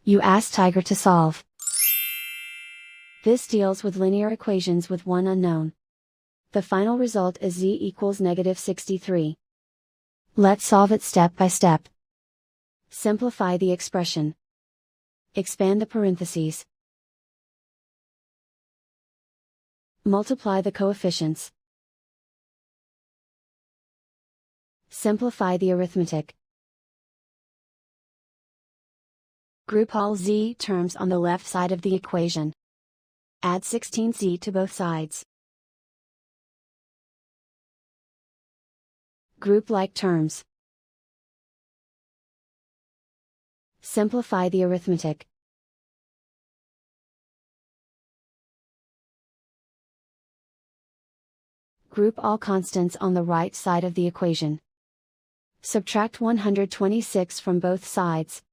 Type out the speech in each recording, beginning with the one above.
You ask Tiger to solve. This deals with linear equations with one unknown. The final result is z equals -63. Let's solve it step by step. Simplify the expression. Expand the parentheses. Multiply the coefficients. Simplify the arithmetic. Group all z terms on the left side of the equation. Add 16z to both sides. Group like terms. Simplify the arithmetic. Group all constants on the right side of the equation. Subtract 126 from both sides.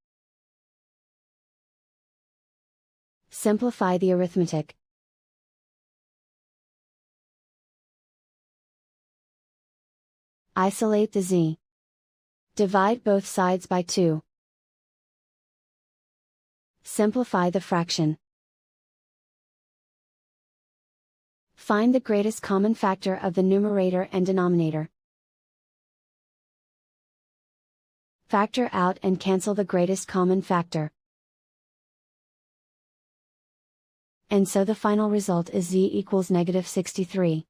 Simplify the arithmetic. Isolate the z. Divide both sides by 2. Simplify the fraction. Find the greatest common factor of the numerator and denominator. Factor out and cancel the greatest common factor. And so the final result is z equals -63.